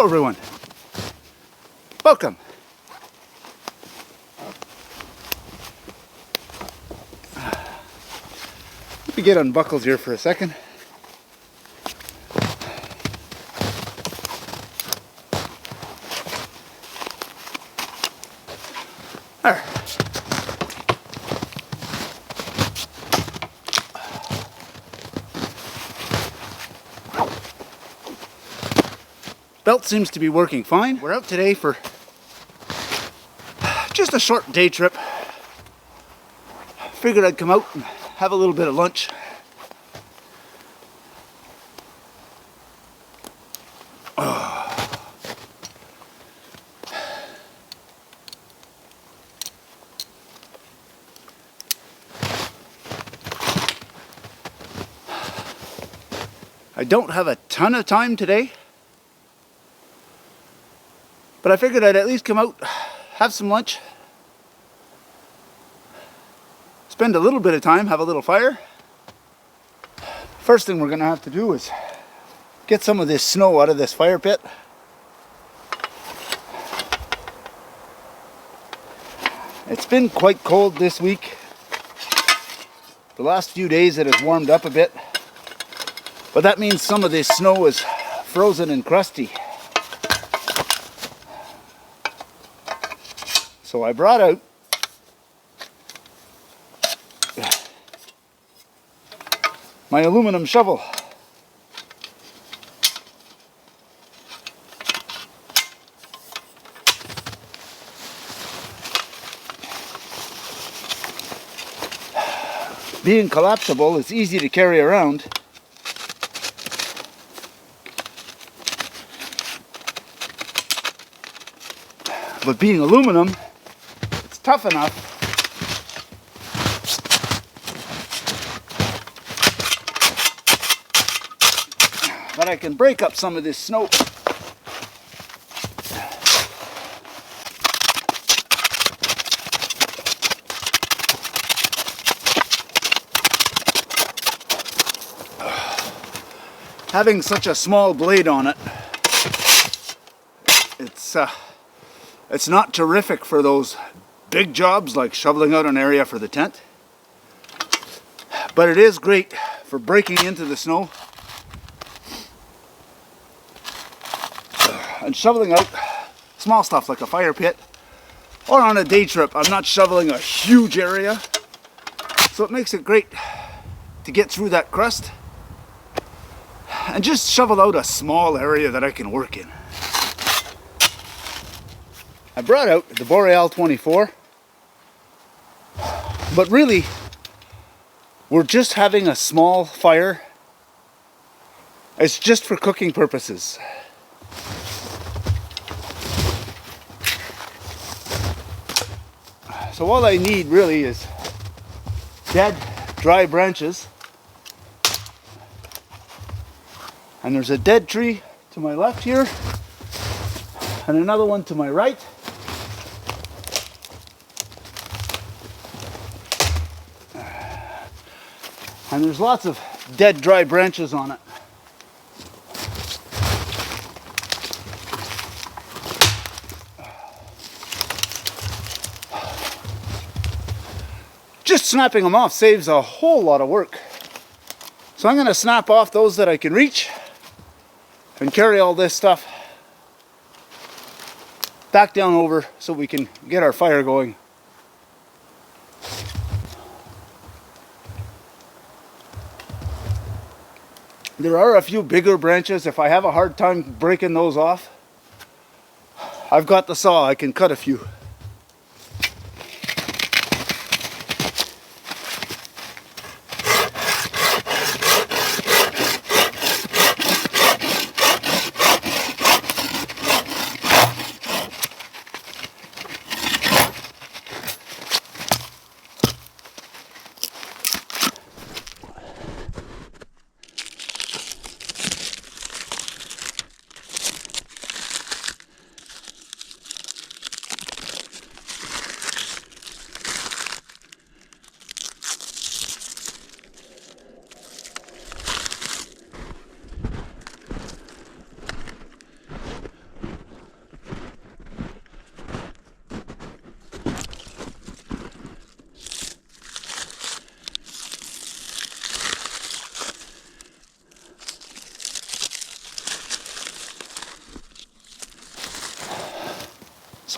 everyone. Welcome. Let me get unbuckled here for a second. There. Belt seems to be working fine. We're out today for just a short day trip. Figured I'd come out and have a little bit of lunch. I don't have a ton of time today, but I figured I'd at least come out, have some lunch, spend a little bit of time, have a little fire. First thing we're going to have to do is get some of this snow out of this fire pit. It's been quite cold this week. The last few days it has warmed up a bit, but that means some of this snow is frozen and crusty. So I brought out my aluminum shovel. Being collapsible, it's easy to carry around. But being aluminum, it's tough enough that I can break up some of this snow. Having such a small blade on it, it's not terrific for those big jobs like shoveling out an area for the tent, but it is great for breaking into the snow and shoveling out small stuff like a fire pit, or on a day trip. I'm not shoveling a huge area, so it makes it great to get through that crust and just shovel out a small area that I can work in. I brought out the Boreal 24, but really we're just having a small fire. It's just for cooking purposes. So all I need really is dead, dry branches. And there's a dead tree to my left here, and another one to my right. And there's lots of dead, dry branches on it. Just snapping them off saves a whole lot of work. So I'm going to snap off those that I can reach and carry all this stuff back down over so we can get our fire going. There are a few bigger branches. If I have a hard time breaking those off, I've got the saw. I can cut a few.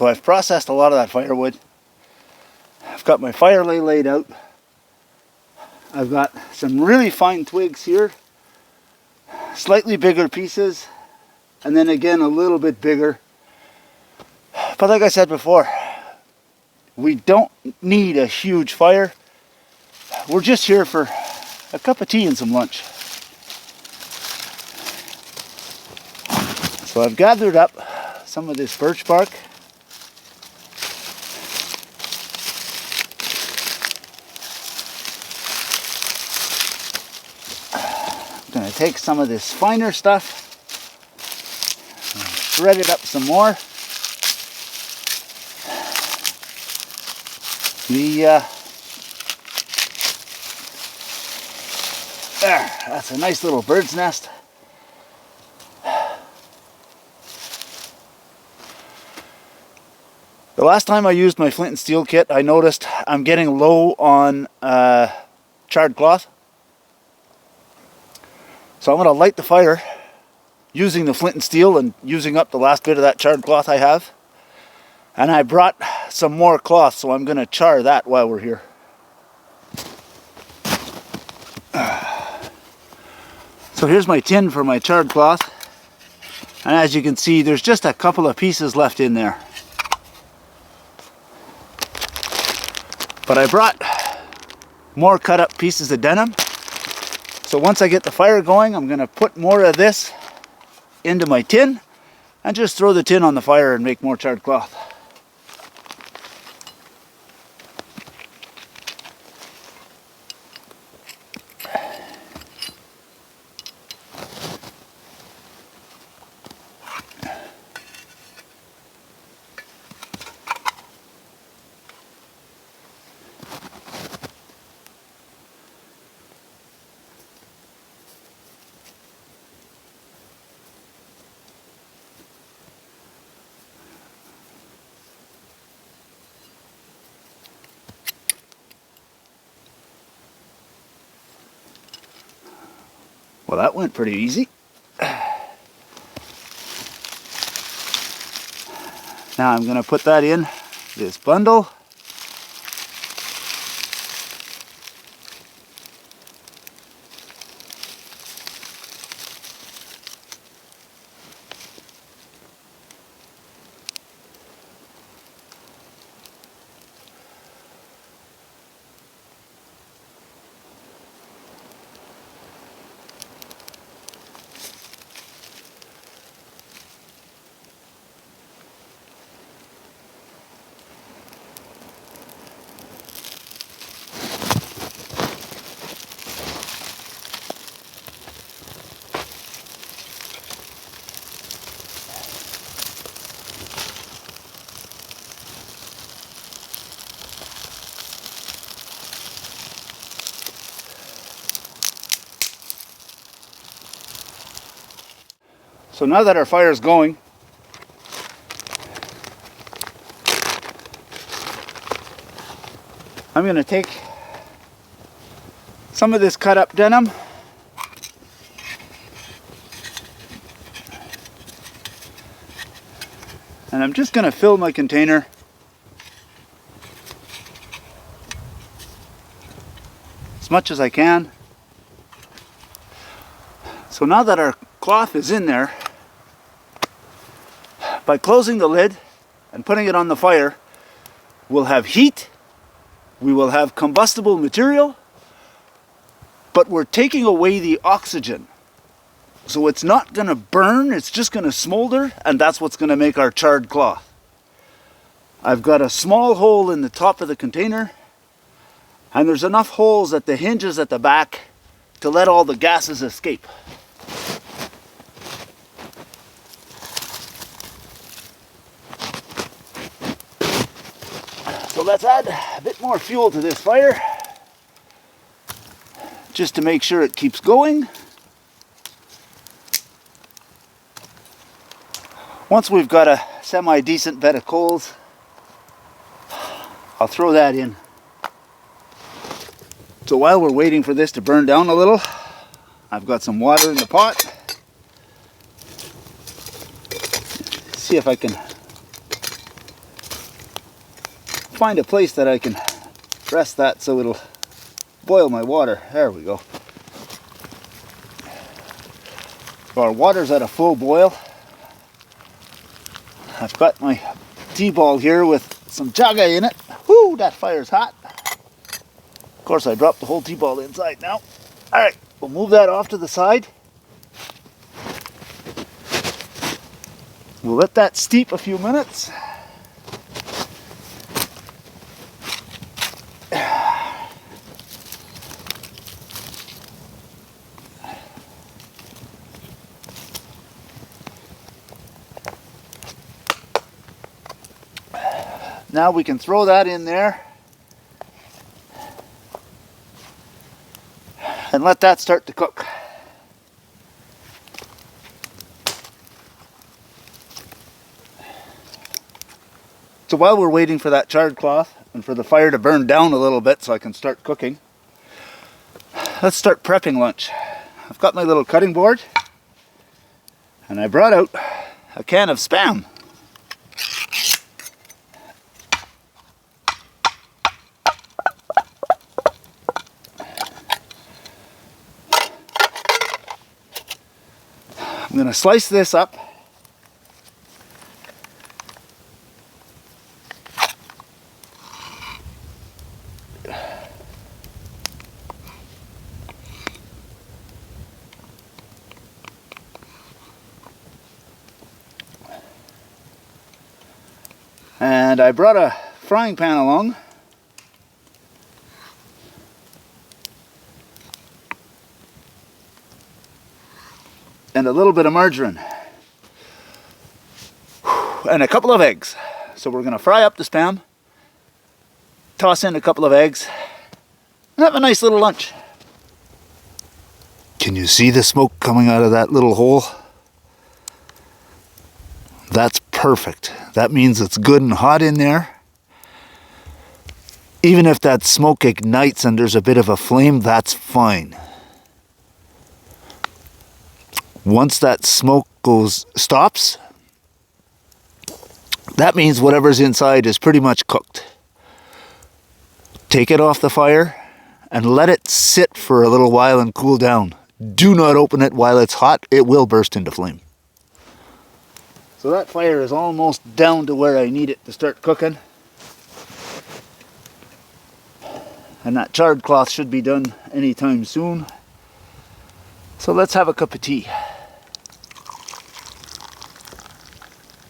So I've processed a lot of that firewood. I've got my fire lay laid out. I've got some really fine twigs here, slightly bigger pieces, and then again a little bit bigger. But like I said before, we don't need a huge fire. We're just here for a cup of tea and some lunch. So I've gathered up some of this birch bark. I'm going to take some of this finer stuff, shred it up some more. There, that's a nice little bird's nest. The last time I used my flint and steel kit, I noticed I'm getting low on charred cloth. So I'm going to light the fire using the flint and steel and using up the last bit of that charred cloth I have. And I brought some more cloth, so I'm going to char that while we're here. So here's my tin for my charred cloth. And as you can see, there's just a couple of pieces left in there. But I brought more cut up pieces of denim. So once I get the fire going, I'm going to put more of this into my tin and just throw the tin on the fire and make more charred cloth. Well, that went pretty easy. Now I'm going to put that in this bundle. So now that our fire is going, I'm going to take some of this cut up denim and I'm just going to fill my container as much as I can. So now that our cloth is in there, by closing the lid and putting it on the fire, we'll have heat, we will have combustible material, but we're taking away the oxygen. So it's not going to burn, it's just going to smolder, and that's what's going to make our charred cloth. I've got a small hole in the top of the container, and there's enough holes at the hinges at the back to let all the gases escape. So let's add a bit more fuel to this fire, just to make sure it keeps going. Once we've got a semi-decent bed of coals, I'll throw that in. So while we're waiting for this to burn down a little, I've got some water in the pot. See if I can find a place that I can rest that so it'll boil my water. There we go. Our water's at a full boil. I've got my tea ball here with some chaga in it. Whoo, that fire's hot. Of course, I dropped the whole tea ball inside now. All right, we'll move that off to the side. We'll let that steep a few minutes. Now we can throw that in there and let that start to cook. So while we're waiting for that charred cloth and for the fire to burn down a little bit so I can start cooking, let's start prepping lunch. I've got my little cutting board and I brought out a can of Spam. I'm going to slice this up. And I brought a frying pan along. And a little bit of margarine. And a couple of eggs. So we're going to fry up the Spam, toss in a couple of eggs, and have a nice little lunch. Can you see the smoke coming out of that little hole? That's perfect. That means it's good and hot in there. Even if that smoke ignites and there's a bit of a flame, that's fine. Once that smoke stops, that means whatever's inside is pretty much cooked. Take it off the fire and let it sit for a little while and cool down. Do not open it while it's hot. It will burst into flame. So that fire is almost down to where I need it to start cooking. And that charred cloth should be done anytime soon. So let's have a cup of tea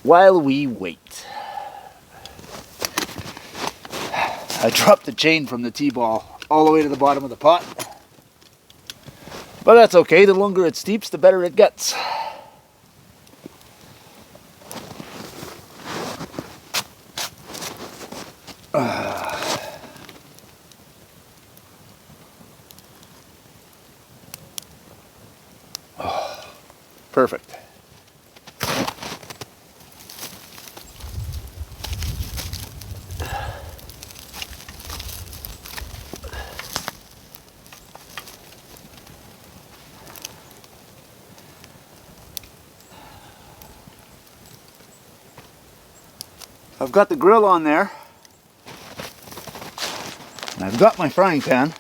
while we wait. I dropped the chain from the tea ball all the way to the bottom of the pot. But that's okay, the longer it steeps, the better it gets. Perfect. I've got the grill on there, and I've got my frying pan.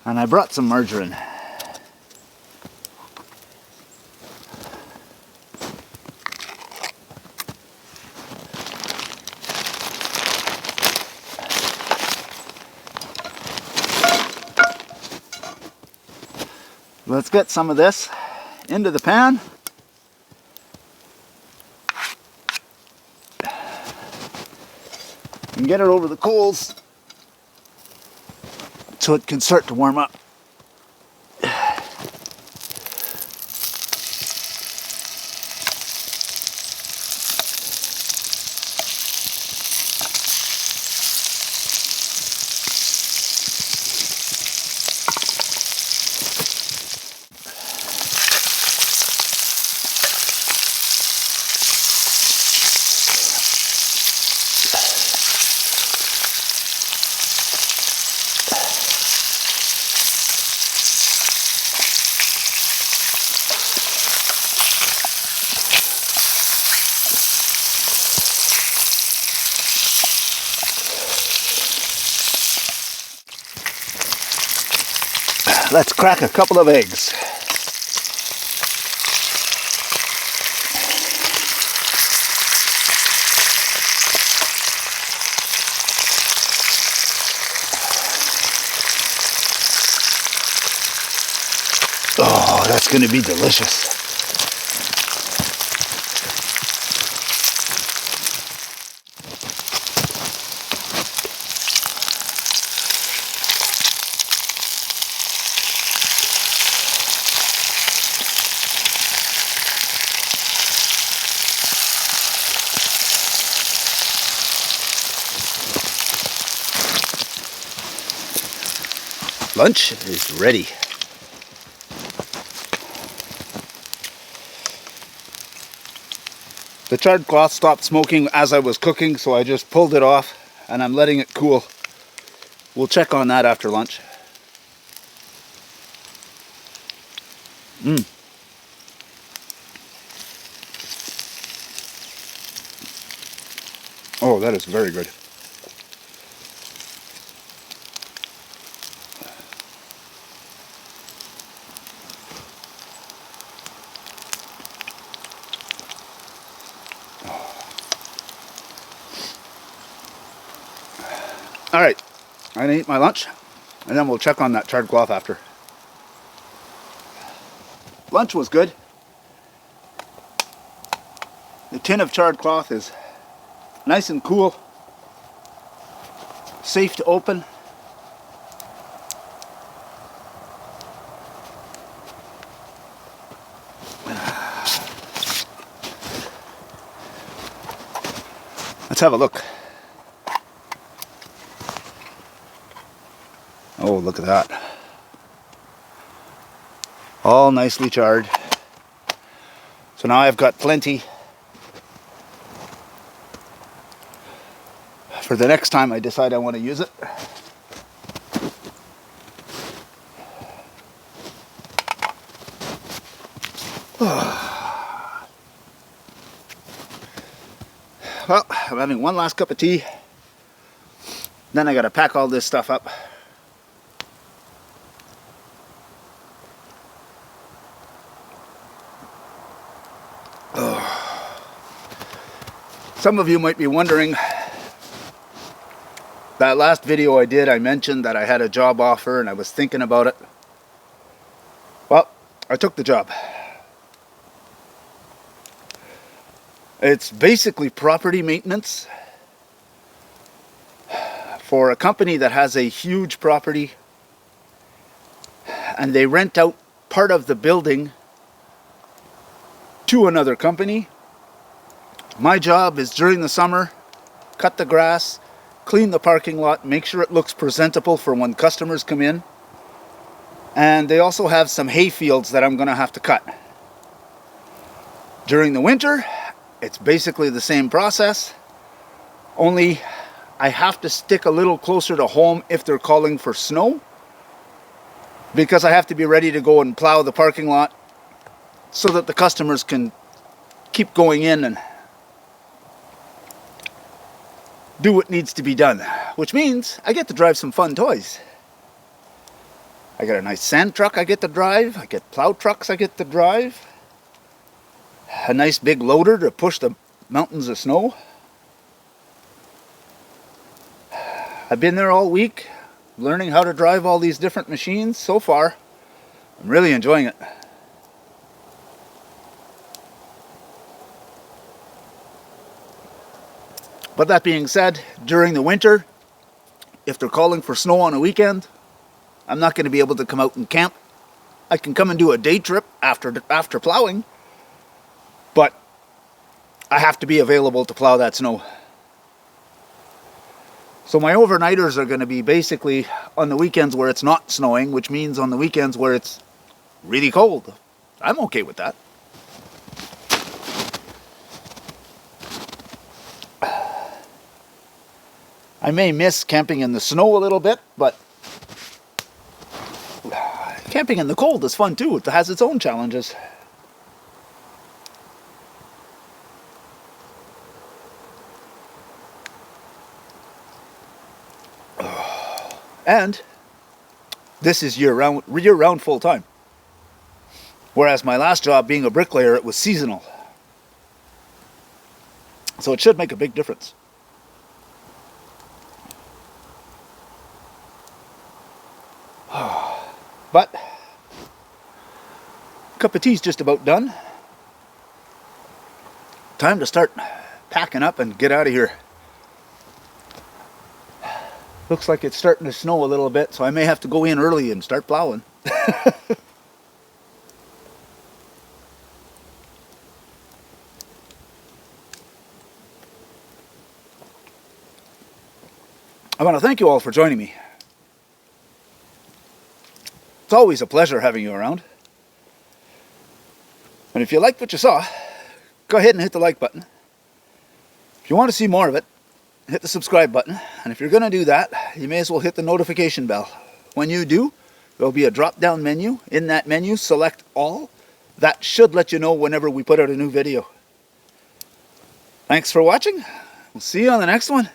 And I brought some margarine. Let's get some of this into the pan. And get it over the coals so it can start to warm up. Let's crack a couple of eggs. Oh, that's going to be delicious. Lunch is ready. The charred cloth stopped smoking as I was cooking, so I just pulled it off and I'm letting it cool. We'll check on that after lunch. Oh, that is very good. All right, I'm gonna eat my lunch and then we'll check on that charred cloth after. Lunch was good. The tin of charred cloth is nice and cool, safe to open. Let's have a look. Oh, look at that. All nicely charred. So now I've got plenty for the next time I decide I want to use it. Well, I'm having one last cup of tea. Then I got to pack all this stuff up. Some of you might be wondering, that last video I did, I mentioned that I had a job offer and I was thinking about it. Well, I took the job. It's basically property maintenance for a company that has a huge property, and they rent out part of the building to another company. My job is during the summer, cut the grass, clean the parking lot, make sure it looks presentable for when customers come in. And they also have some hay fields that I'm going to have to cut. During the winter, it's basically the same process, only I have to stick a little closer to home if they're calling for snow, because I have to be ready to go and plow the parking lot so that the customers can keep going in and do what needs to be done, which means I get to drive some fun toys. I got a nice sand truck I get to drive, I get plow trucks I get to drive, a nice big loader to push the mountains of snow. I've been there all week learning how to drive all these different machines. So far, I'm really enjoying it. But that being said, during the winter, if they're calling for snow on a weekend, I'm not going to be able to come out and camp. I can come and do a day trip after plowing, but I have to be available to plow that snow. So my overnighters are going to be basically on the weekends where it's not snowing, which means on the weekends where it's really cold. I'm okay with that. I may miss camping in the snow a little bit, but camping in the cold is fun too. It has its own challenges. And This is year-round full-time. Whereas my last job, being a bricklayer, it was seasonal. So it should make a big difference. But cup of tea's just about done. Time to start packing up and get out of here. Looks like it's starting to snow a little bit, so I may have to go in early and start plowing. I want to thank you all for joining me. It's always a pleasure having you around. And if you liked what you saw, go ahead and hit the like button. If you want to see more of it, hit the subscribe button. And if you're going to do that, you may as well hit the notification bell. When you do, there'll be a drop-down menu. In that menu, select all. That should let you know whenever we put out a new video. Thanks for watching. We'll see you on the next one.